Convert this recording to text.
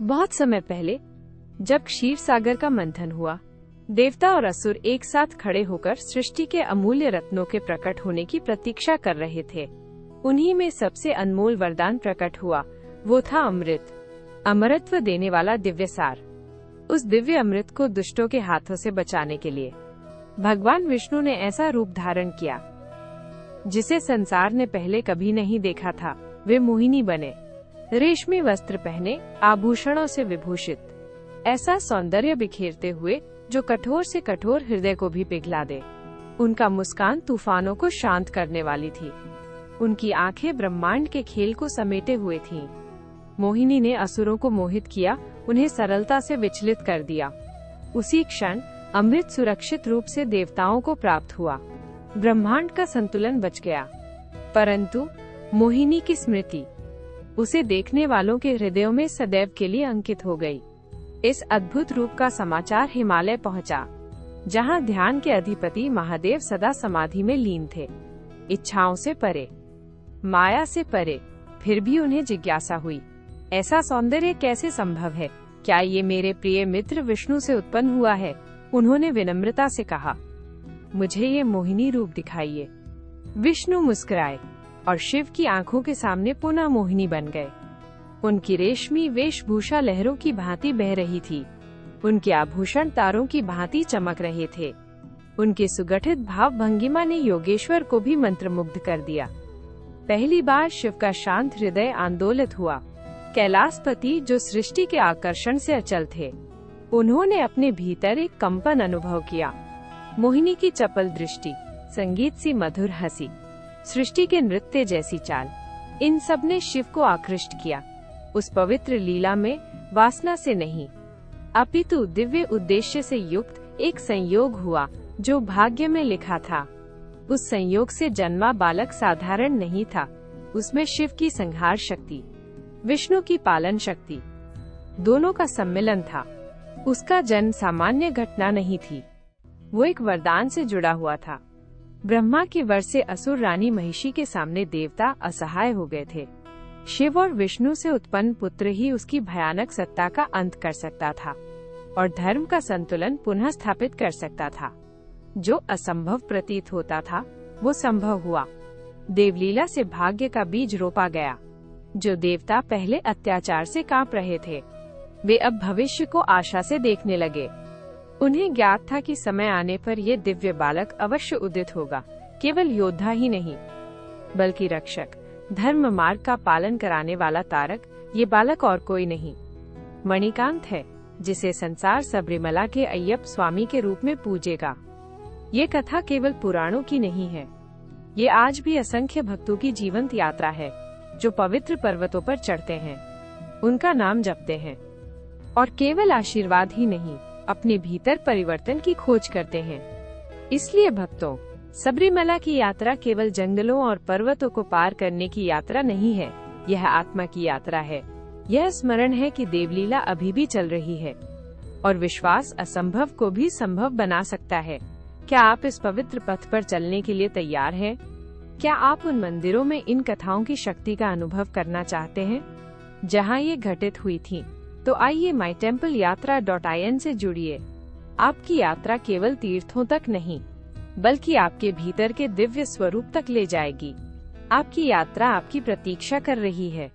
बहुत समय पहले जब क्षीर सागर का मंथन हुआ, देवता और असुर एक साथ खड़े होकर सृष्टि के अमूल्य रत्नों के प्रकट होने की प्रतीक्षा कर रहे थे। उन्हीं में सबसे अनमोल वरदान प्रकट हुआ, वो था अमृत, अमरत्व देने वाला दिव्य सार। उस दिव्य अमृत को दुष्टों के हाथों से बचाने के लिए भगवान विष्णु ने ऐसा रूप धारण किया जिसे संसार ने पहले कभी नहीं देखा था। वे मोहिनी बने, रेशमी वस्त्र पहने, आभूषणों से विभूषित, ऐसा सौंदर्य बिखेरते हुए जो कठोर से कठोर हृदय को भी पिघला दे। उनका मुस्कान तूफानों को शांत करने वाली थी। उनकी आंखें ब्रह्मांड के खेल को समेटे हुए थीं। मोहिनी ने असुरों को मोहित किया, उन्हें सरलता से विचलित कर दिया। उसी क्षण अमृत सुरक्षित रूप से देवताओं को प्राप्त हुआ। ब्रह्मांड का संतुलन बच गया। परंतु मोहिनी की स्मृति उसे देखने वालों के हृदयों में सदैव के लिए अंकित हो गई। इस अद्भुत रूप का समाचार हिमालय पहुंचा, जहां ध्यान के अधिपति महादेव सदा समाधि में लीन थे। इच्छाओं से परे, माया से परे, फिर भी उन्हें जिज्ञासा हुई, ऐसा सौंदर्य कैसे संभव है? क्या ये मेरे प्रिय मित्र विष्णु से उत्पन्न हुआ है? उन्होंने विनम्रता से कहा, मुझे ये मोहिनी रूप दिखाइए। विष्णु मुस्कुराए और शिव की आंखों के सामने पुनः मोहिनी बन गए। उनकी रेशमी वेशभूषा लहरों की भांति बह रही थी। उनके आभूषण तारों की भांति चमक रहे थे। उनके सुगठित भाव भंगिमा ने योगेश्वर को भी मंत्रमुग्ध कर दिया। पहली बार शिव का शांत हृदय आंदोलित हुआ। कैलाशपति, जो सृष्टि के आकर्षण से अचल थे, उन्होंने अपने भीतर एक कंपन अनुभव किया। मोहिनी की चपल दृष्टि, संगीत सी मधुर हंसी, सृष्टि के नृत्य जैसी चाल, इन सब ने शिव को आकृष्ट किया। उस पवित्र लीला में वासना से नहीं, अपितु दिव्य उद्देश्य से युक्त एक संयोग हुआ जो भाग्य में लिखा था। उस संयोग से जन्मा बालक साधारण नहीं था। उसमें शिव की संहार शक्ति, विष्णु की पालन शक्ति, दोनों का सम्मिलन था। उसका जन्म सामान्य घटना नहीं थी, वो एक वरदान से जुड़ा हुआ था। ब्रह्मा के वर से असुर रानी महिषी के सामने देवता असहाय हो गए थे। शिव और विष्णु से उत्पन्न पुत्र ही उसकी भयानक सत्ता का अंत कर सकता था और धर्म का संतुलन पुनः स्थापित कर सकता था। जो असंभव प्रतीत होता था वो संभव हुआ। देवलीला से भाग्य का बीज रोपा गया। जो देवता पहले अत्याचार से कांप रहे थे, वे अब भविष्य को आशा से देखने लगे। उन्हें ज्ञात था कि समय आने पर ये दिव्य बालक अवश्य उदित होगा। केवल योद्धा ही नहीं, बल्कि रक्षक, धर्म मार्ग का पालन कराने वाला तारक। ये बालक और कोई नहीं, मणिकांत है, जिसे संसार सबरीमला के अय्यप स्वामी के रूप में पूजेगा। ये कथा केवल पुराणों की नहीं है, ये आज भी असंख्य भक्तों की जीवंत यात्रा है, जो पवित्र पर्वतों पर चढ़ते हैं, उनका नाम जपते हैं और केवल आशीर्वाद ही नहीं, अपने भीतर परिवर्तन की खोज करते हैं। इसलिए भक्तों, सबरीमला की यात्रा केवल जंगलों और पर्वतों को पार करने की यात्रा नहीं है, यह आत्मा की यात्रा है। यह स्मरण है कि देवलीला अभी भी चल रही है और विश्वास असंभव को भी संभव बना सकता है। क्या आप इस पवित्र पथ पर चलने के लिए तैयार हैं? क्या आप उन मंदिरों में इन कथाओं की शक्ति का अनुभव करना चाहते हैं जहां ये घटित हुई थीं? तो आइए mytempleyatra.in से जुड़िए। आपकी यात्रा केवल तीर्थों तक नहीं, बल्कि आपके भीतर के दिव्य स्वरूप तक ले जाएगी। आपकी यात्रा आपकी प्रतीक्षा कर रही है।